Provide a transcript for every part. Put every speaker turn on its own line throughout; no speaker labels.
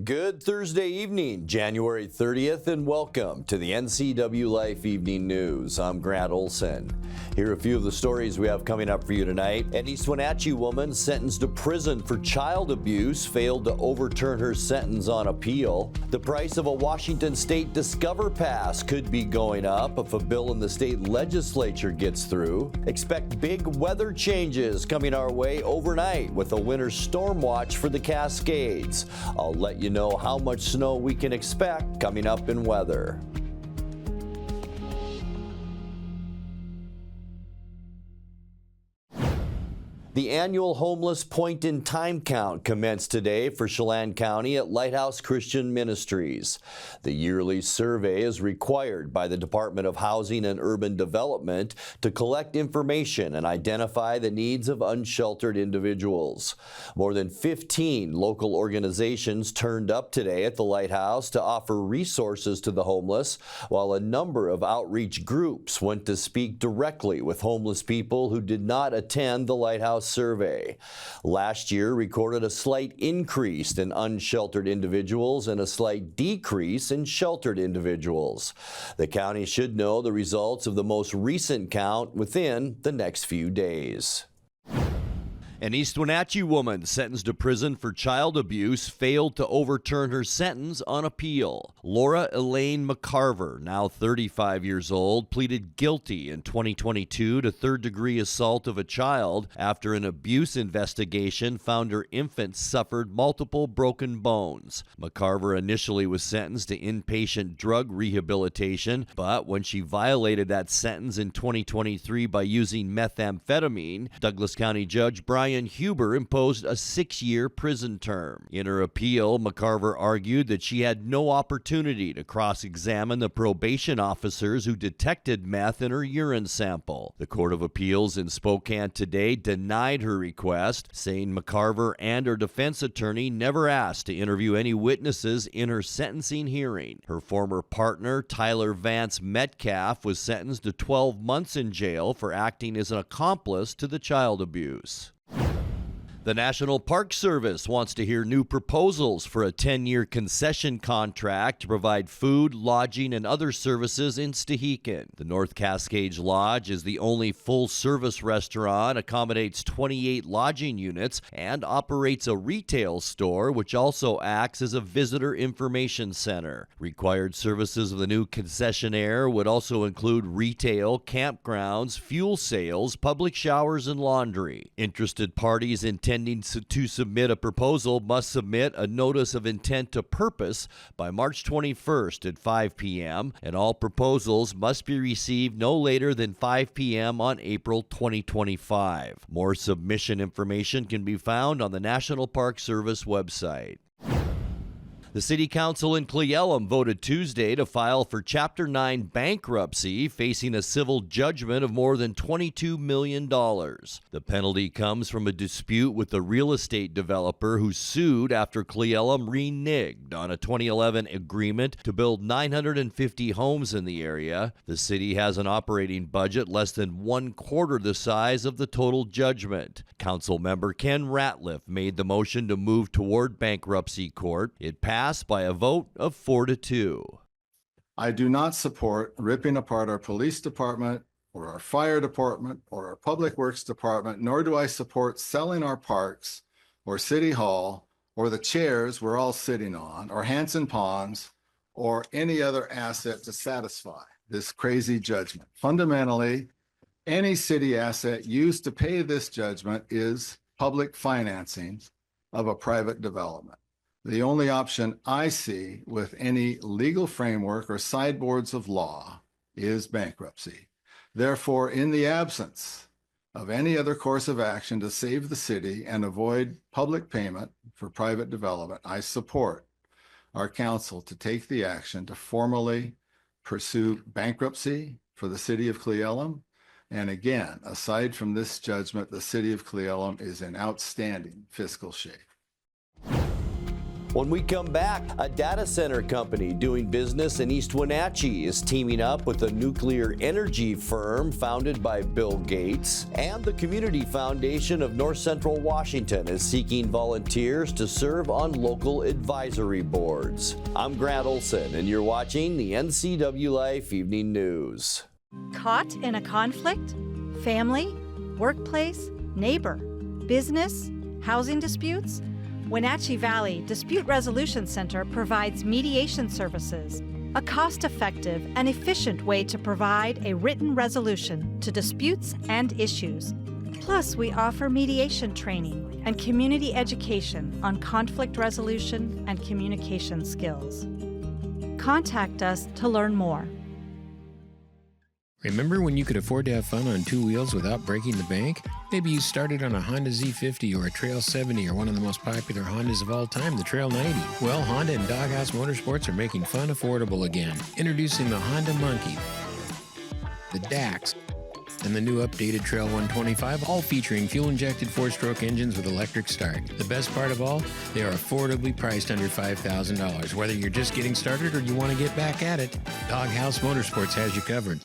Good Thursday evening, January 30th, and welcome to the NCWLIFE Evening News. I'm Grant Olson. Here are a few of the stories we have coming up for you tonight. An East Wenatchee woman sentenced to prison for child abuse failed to overturn her sentence on appeal. The price of a Washington State Discover Pass could be going up if a bill in the state legislature gets through. Expect big weather changes coming our way overnight with a winter storm watch for the Cascades. I'll let you know how much snow we can expect coming up in weather. The annual homeless point-in-time count commenced today for Chelan County at Lighthouse Christian Ministries. The yearly survey is required by the Department of Housing and Urban Development to collect information and identify the needs of unsheltered individuals. More than 15 local organizations turned up today at the Lighthouse to offer resources to the homeless, while a number of outreach groups went to speak directly with homeless people who did not attend the Lighthouse survey. Last year recorded a slight increase in unsheltered individuals and a slight decrease in sheltered individuals. The county should know the results of the most recent count within the next few days. An East Wenatchee woman sentenced to prison for child abuse failed to overturn her sentence on appeal. Laura Elaine McCarver, now 35 years old, pleaded guilty in 2022 to third-degree assault of a child after an abuse investigation found her infant suffered multiple broken bones. McCarver initially was sentenced to inpatient drug rehabilitation, but when she violated that sentence in 2023 by using methamphetamine, Douglas County Judge Brian Huber imposed a 6-year prison term. In her appeal, McCarver argued that she had no opportunity to cross-examine the probation officers who detected meth in her urine sample. The Court of Appeals in Spokane today denied her request, saying McCarver and her defense attorney never asked to interview any witnesses in her sentencing hearing. Her former partner, Tyler Vance Metcalf, was sentenced to 12 months in jail for acting as an accomplice to the child abuse. The National Park Service wants to hear new proposals for a 10-year concession contract to provide food, lodging, and other services in Stehekin. The North Cascades Lodge is the only full-service restaurant, accommodates 28 lodging units, and operates a retail store, which also acts as a visitor information center. Required services of the new concessionaire would also include retail, campgrounds, fuel sales, public showers, and laundry. Interested parties intending to submit a proposal must submit a notice of intent to purpose by March 21st at 5 p.m., and all proposals must be received no later than 5 p.m. on April 2025. More submission information can be found on the National Park Service website. The City Council in Cle Elum voted Tuesday to file for Chapter 9 bankruptcy, facing a civil judgment of more than $22 million. The penalty comes from a dispute with the real estate developer who sued after Cle Elum reneged on a 2011 agreement to build 950 homes in the area. The city has an operating budget less than 1/4 the size of the total judgment. Council member Ken Ratliff made the motion to move toward bankruptcy court. It passed by a vote of 4-2.
I do not support ripping apart our police department or our fire department or our public works department, nor do I support selling our parks or city hall or the chairs we're all sitting on or Hanson Ponds or any other asset to satisfy this crazy judgment. Fundamentally, any city asset used to pay this judgment is public financing of a private development. The only option I see with any legal framework or sideboards of law is bankruptcy. Therefore, in the absence of any other course of action to save the city and avoid public payment for private development, I support our council to take the action to formally pursue bankruptcy for the city of Cle Elum. And again, aside from this judgment, the city of Cle Elum is in outstanding fiscal shape.
When we come back, a data center company doing business in East Wenatchee is teaming up with a nuclear energy firm founded by Bill Gates, and the Community Foundation of North Central Washington is seeking volunteers to serve on local advisory boards. I'm Grant Olson, and you're watching the NCWLIFE Evening News.
Caught in a conflict? Family? Workplace? Neighbor? Business? Housing disputes? Wenatchee Valley Dispute Resolution Center provides mediation services, a cost-effective and efficient way to provide a written resolution to disputes and issues. Plus, we offer mediation training and community education on conflict resolution and communication skills. Contact us to learn more.
Remember when you could afford to have fun on two wheels without breaking the bank? Maybe you started on a Honda Z50 or a Trail 70 or one of the most popular Hondas of all time, the Trail 90. Well, Honda and Doghouse Motorsports are making fun affordable again. Introducing the Honda Monkey, the Dax, and the new updated Trail 125, all featuring fuel-injected 4-stroke engines with electric start. The best part of all, they are affordably priced under $5,000. Whether you're just getting started or you want to get back at it, Doghouse Motorsports has you covered.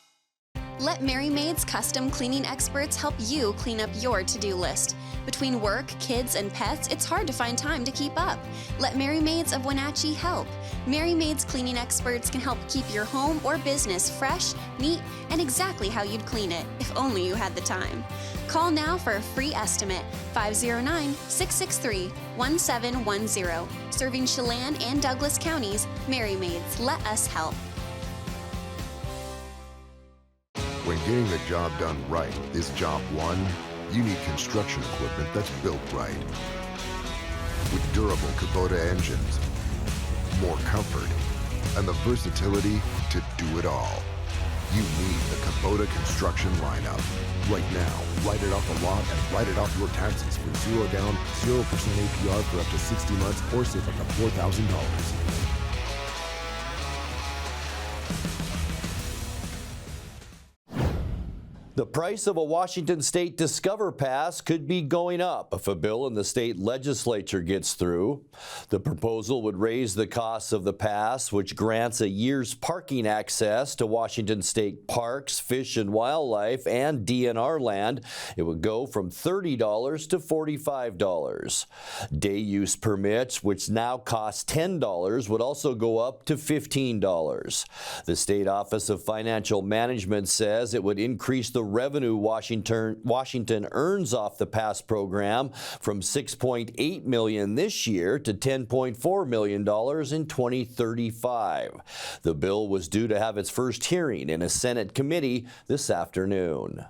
Let Mary Maid's custom cleaning experts help you clean up your to-do list. Between work, kids, and pets, it's hard to find time to keep up. Let Mary Maids of Wenatchee help. Mary Maid's cleaning experts can help keep your home or business fresh, neat, and exactly how you'd clean it, if only you had the time. Call now for a free estimate, 509-663-1710. Serving Chelan and Douglas counties, Mary Maids, let us help.
When getting the job done right is job one, you need construction equipment that's built right. With durable Kubota engines, more comfort, and the versatility to do it all. You need the Kubota construction lineup. Right now, write it off the lot and write it off your taxes for 0 down, 0% APR for up to 60 months or save up to $4,000.
The price of a Washington State Discover Pass could be going up if a bill in the state legislature gets through. The proposal would raise the costs of the pass, which grants a year's parking access to Washington State parks, fish and wildlife, and DNR land. It would go from $30 to $45. Day use permits, which now cost $10, would also go up to $15. The State Office of Financial Management says it would increase the revenue Washington earns off the pass program from $6.8 million this year to $10.4 million in 2035. The bill was due to have its first hearing in a Senate committee this afternoon.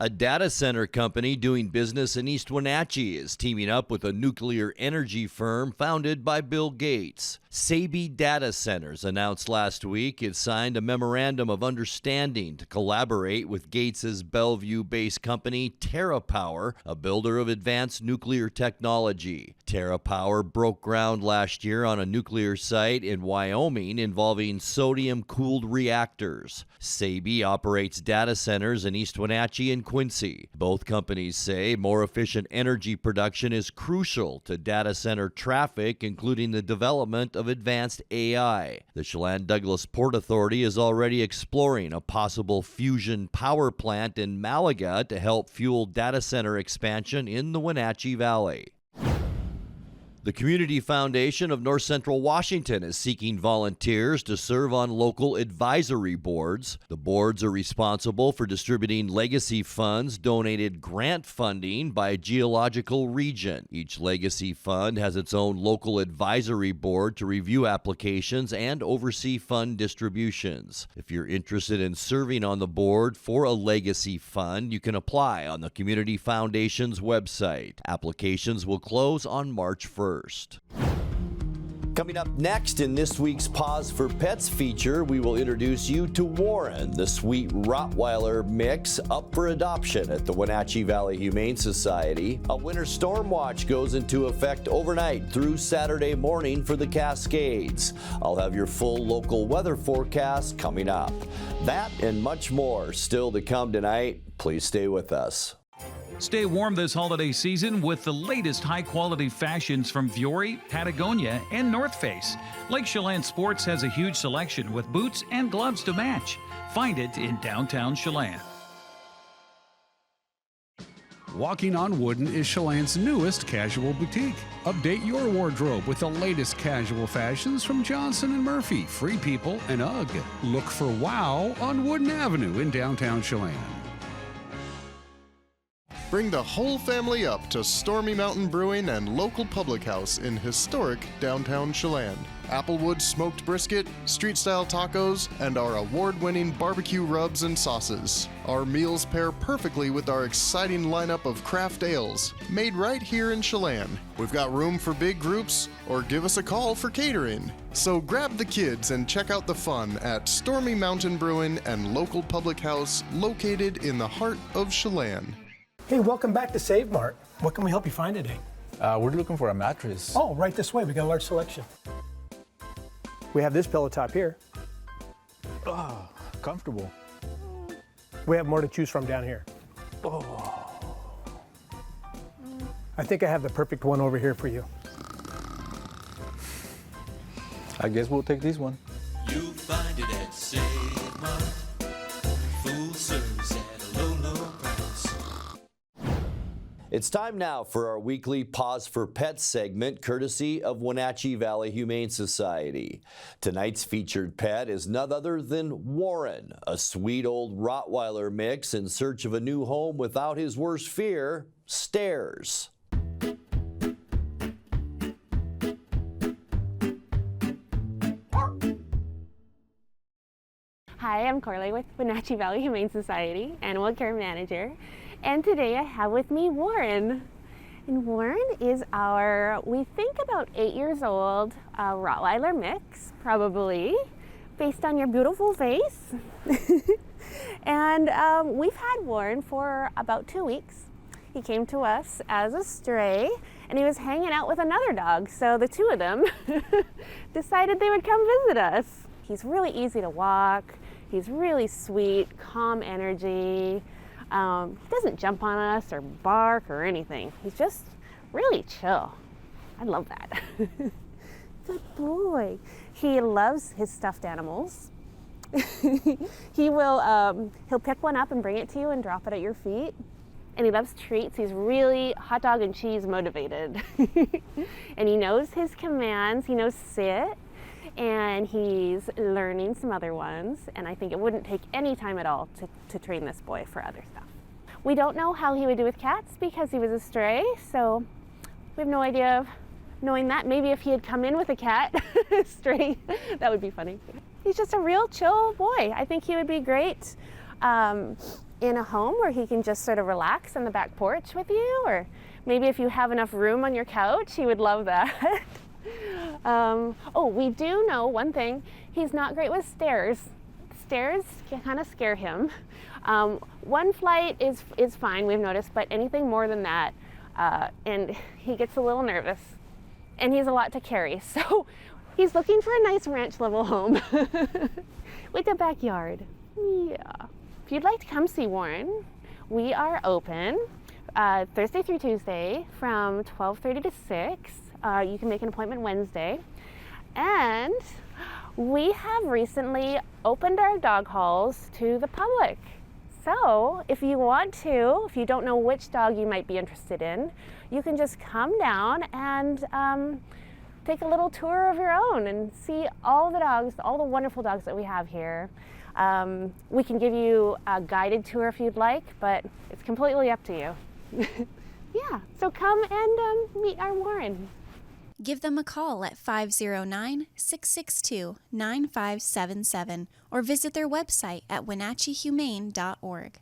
A data center company doing business in East Wenatchee is teaming up with a nuclear energy firm founded by Bill Gates. Saby Data Centers announced last week it signed a memorandum of understanding to collaborate with Gates's Bellevue-based company TerraPower, a builder of advanced nuclear technology. TerraPower broke ground last year on a nuclear site in Wyoming involving sodium-cooled reactors. Saby operates data centers in East Wenatchee and Quincy. Both companies say more efficient energy production is crucial to data center traffic, including the development of advanced AI. The Chelan Douglas Port Authority is already exploring a possible fusion power plant in Malaga to help fuel data center expansion in the Wenatchee Valley. The Community Foundation of North Central Washington is seeking volunteers to serve on local advisory boards. The boards are responsible for distributing legacy funds, donated grant funding by geological region. Each legacy fund has its own local advisory board to review applications and oversee fund distributions. If you're interested in serving on the board for a legacy fund, you can apply on the Community Foundation's website. Applications will close on March 1st. Coming up next in this week's Paws for Pets feature, we will introduce you to Warren, the sweet Rottweiler mix up for adoption at the Wenatchee Valley Humane Society. A winter storm watch goes into effect overnight through Saturday morning for the Cascades. I'll have your full local weather forecast coming up. That and much more still to come tonight. Please stay with us.
Stay warm this holiday season with the latest high-quality fashions from Vuori, Patagonia, and North Face. Lake Chelan Sports has a huge selection with boots and gloves to match. Find it in downtown Chelan.
Walking on Wooden is Chelan's newest casual boutique. Update your wardrobe with the latest casual fashions from Johnson & Murphy, Free People, and UGG. Look for WOW on Wooden Avenue in downtown Chelan.
Bring the whole family up to Stormy Mountain Brewing and local public house in historic downtown Chelan. Applewood smoked brisket, street-style tacos, and our award-winning barbecue rubs and sauces. Our meals pair perfectly with our exciting lineup of craft ales, made right here in Chelan. We've got room for big groups, or give us a call for catering. So grab the kids and check out the fun at Stormy Mountain Brewing and local public house located in the heart of Chelan.
Hey, welcome back to Save Mart. What can we help you find today?
We're looking for a mattress.
Oh, right this way. We got a large selection. We have this pillow top here.
Oh, comfortable.
We have more to choose from down here.
Oh.
I think I have the perfect one over here for you.
I guess we'll take this one.
You'll find it at Save Mart. Full service at a low, low price.
It's time now for our weekly Paws for Pets segment, courtesy of Wenatchee Valley Humane Society. Tonight's featured pet is none other than Warren, a sweet old Rottweiler mix in search of a new home without his worst fear, stairs.
Hi, I'm Corley with Wenatchee Valley Humane Society, Animal Care Manager. And today I have with me Warren. And Warren is our, we think about 8 years old, Rottweiler mix, probably, based on your beautiful face. And we've had Warren for about 2 weeks. He came to us as a stray, and he was hanging out with another dog, so the two of them decided they would come visit us. He's really easy to walk. He's really sweet, calm energy. He doesn't jump on us or bark or anything. He's just really chill. I love that. Good boy. He loves his stuffed animals. He'll pick one up and bring it to you and drop it at your feet. And he loves treats. He's really hot dog and cheese motivated. And he knows his commands. He knows sit. And he's learning some other ones, and I think it wouldn't take any time at all to train this boy for other stuff. We don't know how he would do with cats because he was a stray, so we have no idea of knowing that. Maybe if he had come in with a cat, stray, that would be funny. He's just a real chill boy. I think he would be great in a home where he can just sort of relax on the back porch with you, or maybe if you have enough room on your couch, he would love that. We do know one thing. He's not great with stairs. Stairs can kind of scare him. One flight is fine, we've noticed, but anything more than that, and he gets a little nervous. And he's a lot to carry, so he's looking for a nice ranch level home with a backyard. Yeah. If you'd like to come see Warren, we are open Thursday through Tuesday from 12:30 to 6. You can make an appointment Wednesday. And we have recently opened our dog halls to the public. So if you want to, if you don't know which dog you might be interested in, you can just come down and take a little tour of your own and see all the dogs, all the wonderful dogs that we have here. We can give you a guided tour if you'd like, but it's completely up to you. Yeah, so come and meet our Warren.
Give them a call at 509-662-9577 or visit their website at wenatcheehumane.org.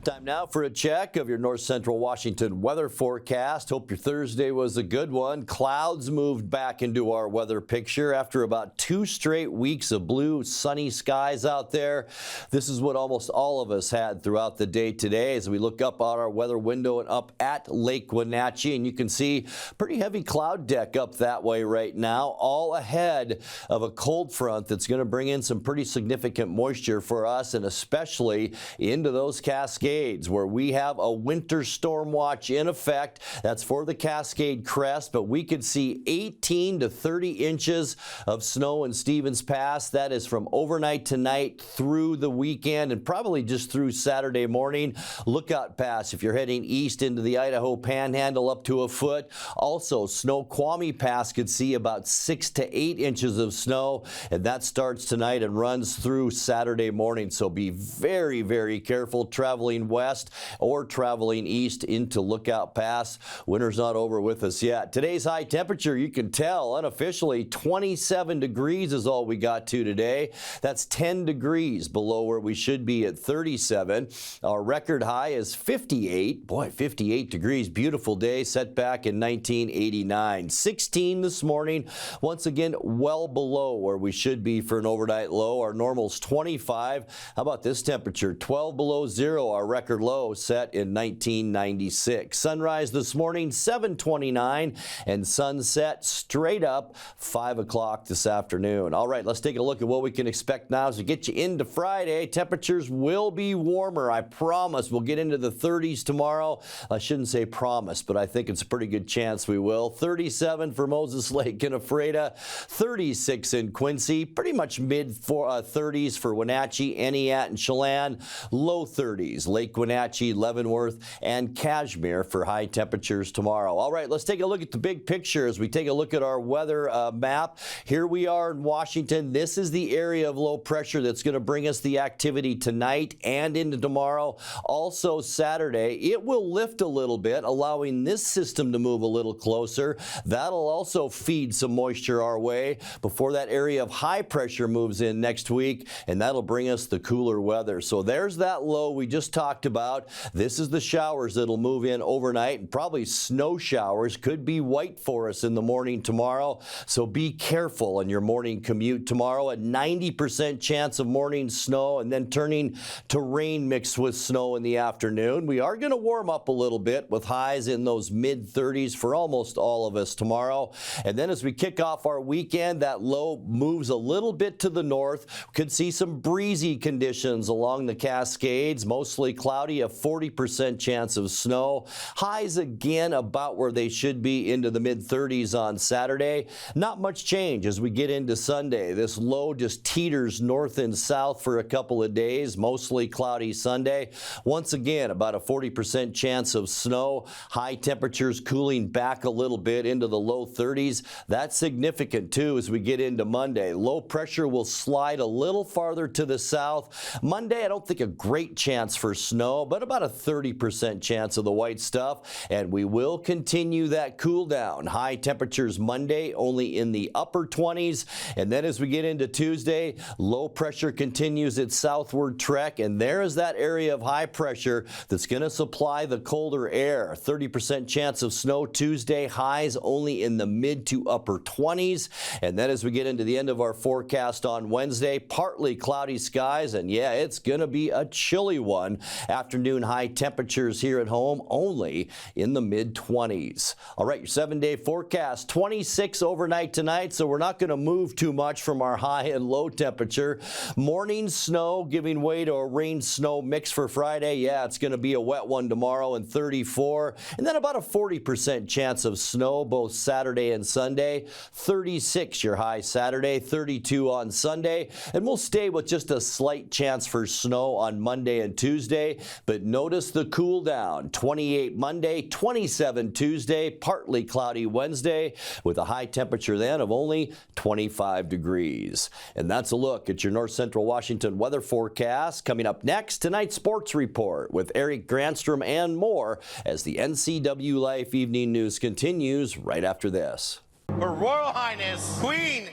Time now for a check of your north central Washington weather forecast. Hope your Thursday was a good one. Clouds moved back into our weather picture after about 2 straight weeks of blue, sunny skies out there. This is what almost all of us had throughout the day today as we look up out our weather window and up at Lake Wenatchee, and you can see pretty heavy cloud deck up that way right now, all ahead of a cold front that's going to bring in some pretty significant moisture for us, and especially into those Cascades, where we have a winter storm watch in effect. That's for the Cascade Crest, but we could see 18 to 30 inches of snow in Stevens Pass. That is from overnight tonight through the weekend and probably just through Saturday morning. Lookout Pass, if you're heading east into the Idaho Panhandle, up to a foot. Also, Snoqualmie Pass could see about 6 to 8 inches of snow, and that starts tonight and runs through Saturday morning. So be very, very careful traveling west or traveling east into Lookout Pass. Winter's not over with us yet. Today's high temperature, you can tell unofficially 27 degrees is all we got to today. That's 10 degrees below where we should be at 37. Our record high is 58. Boy, 58 degrees. Beautiful day set back in 1989. 16 this morning. Once again, well below where we should be for an overnight low. Our normal's 25. How about this temperature? 12 below zero. Our record low set in 1996. Sunrise this morning, 7:29, and sunset straight up 5 o'clock this afternoon. All right, let's take a look at what we can expect now as we get you into Friday. Temperatures will be warmer, I promise. We'll get into the 30s tomorrow. I shouldn't say promise, but I think it's a pretty good chance we will. 37 for Moses Lake and Ephrata, 36 in Quincy, pretty much mid-30s for Wenatchee, Eniat, and Chelan, low 30s. Lake Wenatchee, Leavenworth, and Cashmere for high temperatures tomorrow. All right, let's take a look at the big picture as we take a look at our weather map. Here we are in Washington. This is the area of low pressure that's going to bring us the activity tonight and into tomorrow. Also Saturday, it will lift a little bit, allowing this system to move a little closer. That'll also feed some moisture our way before that area of high pressure moves in next week, and that'll bring us the cooler weather. So there's that low we just talked about. This is the showers that'll move in overnight, and probably snow showers. Could be white for us in the morning tomorrow, so be careful on your morning commute tomorrow. A 90% chance of morning snow and then turning to rain mixed with snow in the afternoon. We are going to warm up a little bit with highs in those mid-30s for almost all of us tomorrow. And then as we kick off our weekend, that low moves a little bit to the north. Could see some breezy conditions along the Cascades, mostly cloudy, a 40% chance of snow. Highs again about where they should be into the mid-30s on Saturday. Not much change as we get into Sunday. This low just teeters north and south for a couple of days, mostly cloudy Sunday. Once again, about a 40% chance of snow. High temperatures cooling back a little bit into the low 30s. That's significant too as we get into Monday. Low pressure will slide a little farther to the south. Monday, I don't think a great chance for snow, but about a 30% chance of the white stuff. And we will continue that cool down. High temperatures Monday only in the upper 20s. And then as we get into Tuesday, low pressure continues its southward trek. And there is that area of high pressure that's going to supply the colder air. 30% chance of snow Tuesday. Highs only in the mid to upper 20s. And then as we get into the end of our forecast on Wednesday, partly cloudy skies. And yeah, it's going to be a chilly one. Afternoon high temperatures here at home only in the mid-20s. All right, your 7-day forecast, 26 overnight tonight, so we're not going to move too much from our high and low temperature. Morning snow giving way to a rain-snow mix for Friday. Yeah, it's going to be a wet one tomorrow and 34. And then about a 40% chance of snow both Saturday and Sunday. 36 your high Saturday, 32 on Sunday. And we'll stay with just a slight chance for snow on Monday and Tuesday. But notice the cool down. 28 Monday, 27 Tuesday, partly cloudy Wednesday with a high temperature then of only 25 degrees. And that's a look at your north central Washington weather forecast. Coming up next, tonight's sports report with Eric Granstrom and more as the NCWLIFE Evening News continues right after this.
Her Royal Highness, Queen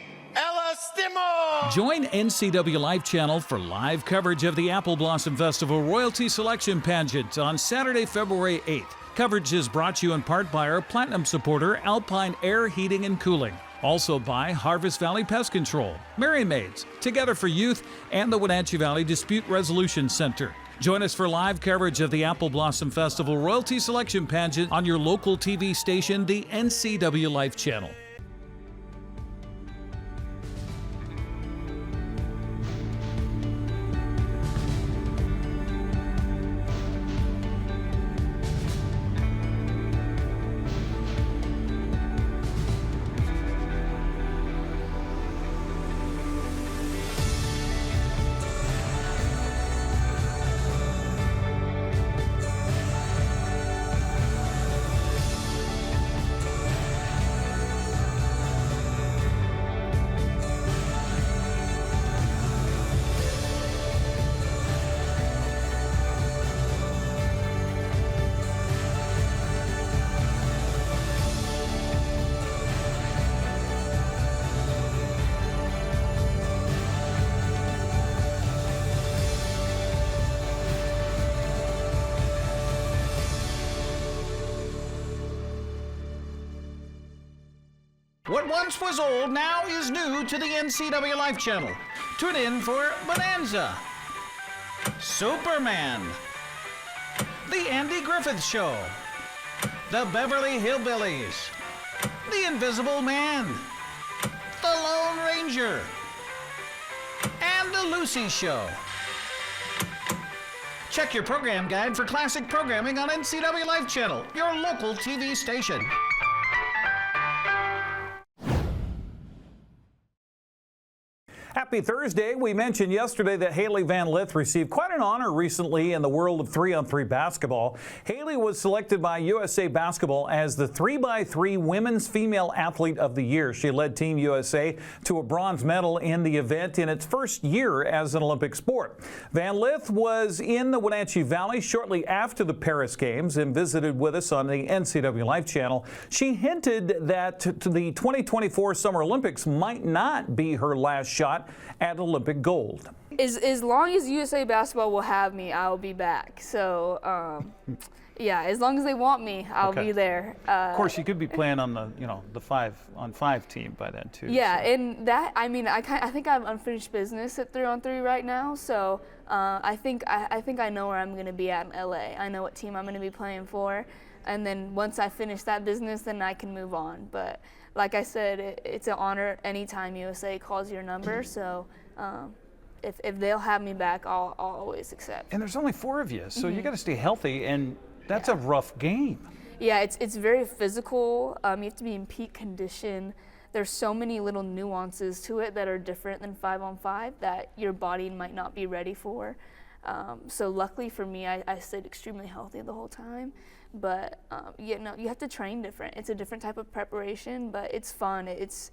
Join NCWLIFE channel for live coverage of the Apple Blossom Festival Royalty Selection Pageant on Saturday, February 8th. Coverage is brought to you in part by our Platinum supporter, Alpine Air Heating and Cooling. Also by Harvest Valley Pest Control, Merry Maids, Together for Youth, and the Wenatchee Valley Dispute Resolution Center. Join us for live coverage of the Apple Blossom Festival Royalty Selection Pageant on your local TV station, the NCWLIFE channel.
What once was old now is new to the NCWLIFE channel. Tune in for Bonanza, Superman, The Andy Griffith Show, The Beverly Hillbillies, The Invisible Man, The Lone Ranger, and The Lucy Show. Check your program guide for classic programming on NCWLIFE channel, your local TV station.
Happy Thursday. We mentioned yesterday that Haley Van Lith received quite an honor recently in the world of 3-on-3 basketball. Haley was selected by USA Basketball as the 3x3 Women's Female Athlete of the Year. She led Team USA to a bronze medal in the event in its first year as an Olympic sport. Van Lith was in the Wenatchee Valley shortly after the Paris Games and visited with us on the NCWLIFE channel. She hinted that the 2024 Summer Olympics might not be her last shot at Olympic gold.
As long as USA Basketball will have me, I'll be back. So, yeah, as long as they want me, I'll be there.
Of course, you could be playing on the, the 5-on-5 team by then too.
Yeah,
so.
and that, I mean, I think I have unfinished business at 3-on-3 right now. So I think I know where I'm going to be at in LA. I know what team I'm going to be playing for, and then once I finish that business, then I can move on. But like I said, it's an honor anytime USA calls your number. So if they'll have me back, I'll always accept.
And there's only 4 of you, so you got to stay healthy, and that's a rough game.
Yeah, it's very physical. You have to be in peak condition. There's so many little nuances to it that are different than 5-on-5 that your body might not be ready for. So luckily for me, I stayed extremely healthy the whole time. But you have to train different. It's a different type of preparation, but it's fun. It's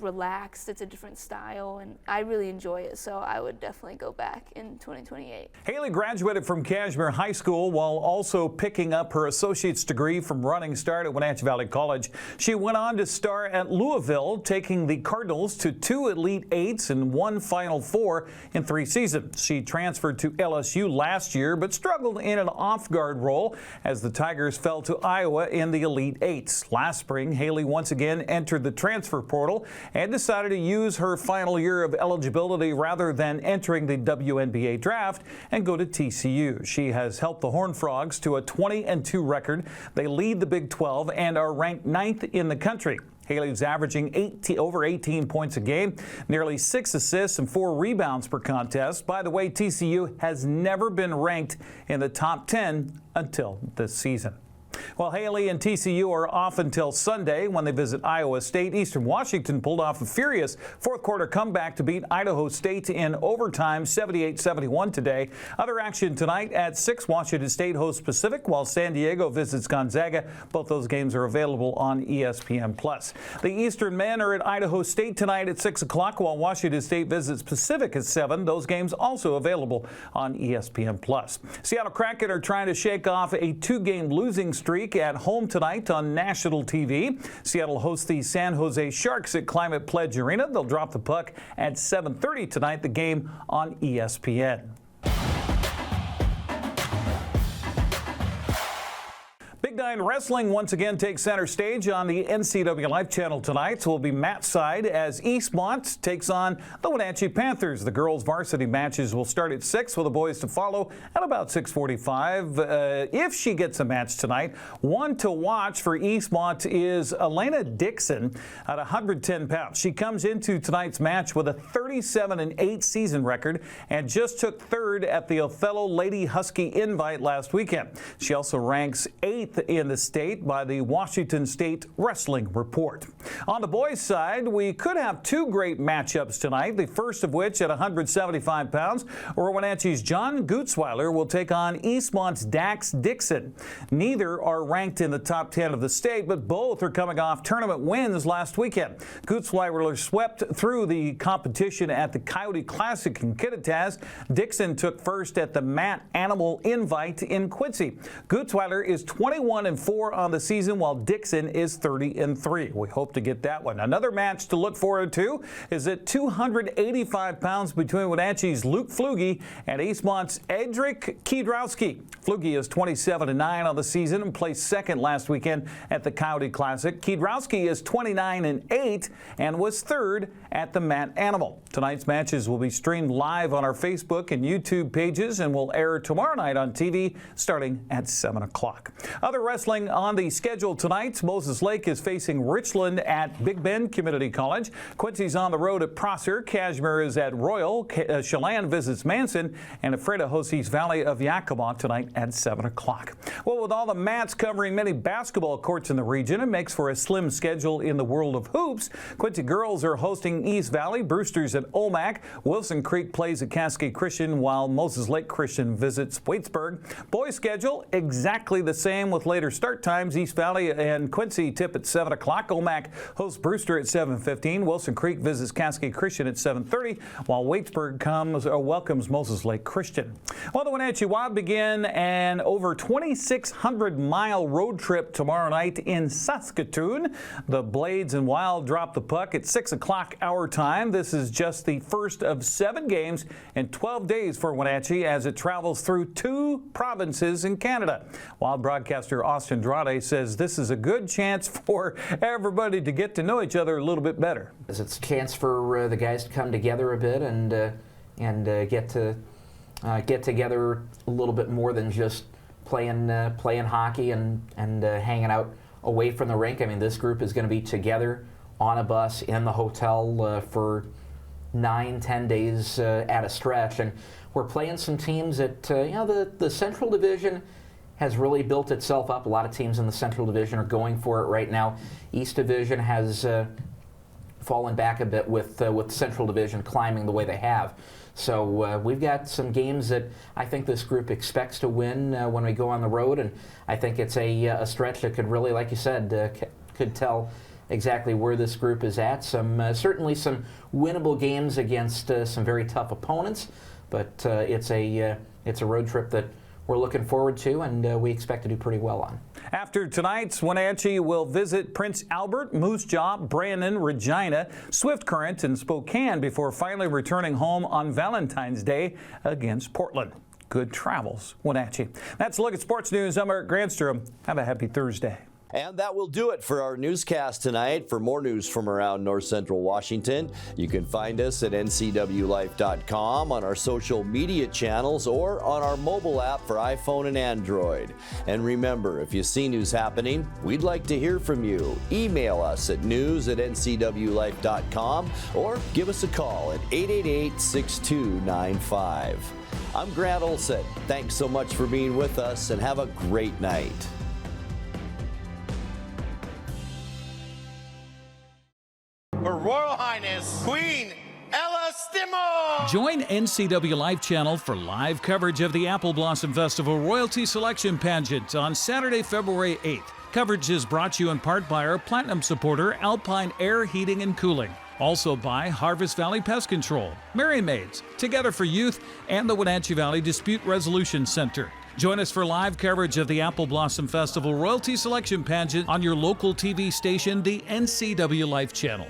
relaxed. It's a different style, and I really enjoy it. So I would definitely go back in 2028.
Haley graduated from Cashmere High School while also picking up her associate's degree from Running Start at Wenatchee Valley College. She went on to star at Louisville, taking the Cardinals to 2 Elite Eights and 1 Final Four in 3 seasons. She transferred to LSU last year, but struggled in an off-guard role as the Tigers fell to Iowa in the Elite Eights. Last spring, Haley once again entered the transfer portal and decided to use her final year of eligibility rather than entering the WNBA draft and go to TCU. She has helped the Horned Frogs to a 20-2 record. They lead the Big 12 and are ranked 9th in the country. Haley's averaging over 18 points a game, nearly 6 assists and 4 rebounds per contest. By the way, TCU has never been ranked in the top 10 until this season. Well, Haley and TCU are off until Sunday when they visit Iowa State. Eastern Washington pulled off a furious fourth-quarter comeback to beat Idaho State in overtime, 78-71 today. Other action tonight at 6, Washington State hosts Pacific, while San Diego visits Gonzaga. Both those games are available on ESPN+. The Eastern men are at Idaho State tonight at 6 o'clock, while Washington State visits Pacific at 7. Those games also available on ESPN+. Seattle Kraken are trying to shake off a 2-game losing streak streak at home tonight on national TV. Seattle hosts the San Jose Sharks at Climate Pledge Arena. They'll drop the puck at 7:30 tonight, the game on ESPN. Big Nine Wrestling once again takes center stage on the NCWLIFE channel tonight. So will be Matt Side as Eastmont takes on the Wenatchee Panthers. The girls' varsity matches will start at 6 with the boys to follow at about 6:45. If she gets a match tonight, one to watch for Eastmont is Elena Dixon at 110 pounds. She comes into tonight's match with a 37-8 season record and just took third at the Othello Lady Husky Invite last weekend. She also ranks 8th in the state by the Washington State Wrestling Report. On the boys' side, we could have two great matchups tonight, the first of which at 175 pounds, where Wenatchee's John Gutzweiler will take on Eastmont's Dax Dixon. Neither are ranked in the top 10 of the state, but both are coming off tournament wins last weekend. Gutzweiler swept through the competition at the Coyote Classic in Kittitas. Dixon took first at the Matt Animal Invite in Quincy. Gutzweiler is 21-4 on the season, while Dixon is 30-3. We hope to get that one. Another match to look forward to is at 285 pounds between Wenatchee's Luke Flugie and Eastmont's Edric Kiedrowski. Flugie is 27-9 on the season and placed second last weekend at the Coyote Classic. Kiedrowski is 29-8 and was third at the Matt Animal. Tonight's matches will be streamed live on our Facebook and YouTube pages and will air tomorrow night on TV starting at 7 o'clock. Other wrestling on the schedule tonight. Moses Lake is facing Richland at Big Bend Community College. Quincy's on the road at Prosser. Cashmere is at Royal. Chelan visits Manson. And Ephrata hosts East Valley of Yakima tonight at 7 o'clock. Well, with all the mats covering many basketball courts in the region, it makes for a slim schedule in the world of hoops. Quincy girls are hosting East Valley. Brewster's at Omak. Wilson Creek plays at Cascade Christian, while Moses Lake Christian visits Waitsburg. Boys schedule exactly the same with later start times. East Valley and Quincy tip at 7 o'clock. Omak hosts Brewster at 7:15. Wilson Creek visits Cascade Christian at 7:30, while Waitsburg welcomes Moses Lake Christian. Well, the Wenatchee Wild begin an over 2,600-mile road trip tomorrow night in Saskatoon. The Blades and Wild drop the puck at 6 o'clock our time. This is just the first of 7 games in 12 days for Wenatchee as it travels through 2 provinces in Canada. Wild broadcaster Austin Drade says this is a good chance for everybody to get to know each other a little bit better.
It's a chance for the guys to come together a bit and get together a little bit more than just playing hockey and hanging out away from the rink. I mean, this group is going to be together on a bus in the hotel for 9-10 days at a stretch, and we're playing some teams that the Central Division has really built itself up. A lot of teams in the Central Division are going for it right now. East Division has fallen back a bit with Central Division climbing the way they have. So we've got some games that I think this group expects to win when we go on the road, and I think it's a stretch that could really, like you said, could tell exactly where this group is at. Certainly some winnable games against some very tough opponents, but it's a road trip that we're looking forward to, and we expect to do pretty well on.
After tonight's, Wenatchee will visit Prince Albert, Moose Jaw, Brandon, Regina, Swift Current, and Spokane before finally returning home on Valentine's Day against Portland. Good travels, Wenatchee. That's a look at sports news. I'm Eric Granstrom. Have a happy Thursday.
And that will do it for our newscast tonight. For more news from around North Central Washington, you can find us at ncwlife.com, on our social media channels, or on our mobile app for iPhone and Android. And remember, if you see news happening, we'd like to hear from you. Email us at news@ncwlife.com or give us a call at 888-6295. I'm Grant Olson. Thanks so much for being with us, and have a great night.
Her Royal Highness, Queen Ella Stimo!
Join NCWLIFE channel for live coverage of the Apple Blossom Festival Royalty Selection Pageant on Saturday, February 8th. Coverage is brought to you in part by our Platinum supporter, Alpine Air Heating and Cooling. Also by Harvest Valley Pest Control, Merry Maids, Together for Youth, and the Wenatchee Valley Dispute Resolution Center. Join us for live coverage of the Apple Blossom Festival Royalty Selection Pageant on your local TV station, the NCWLIFE channel.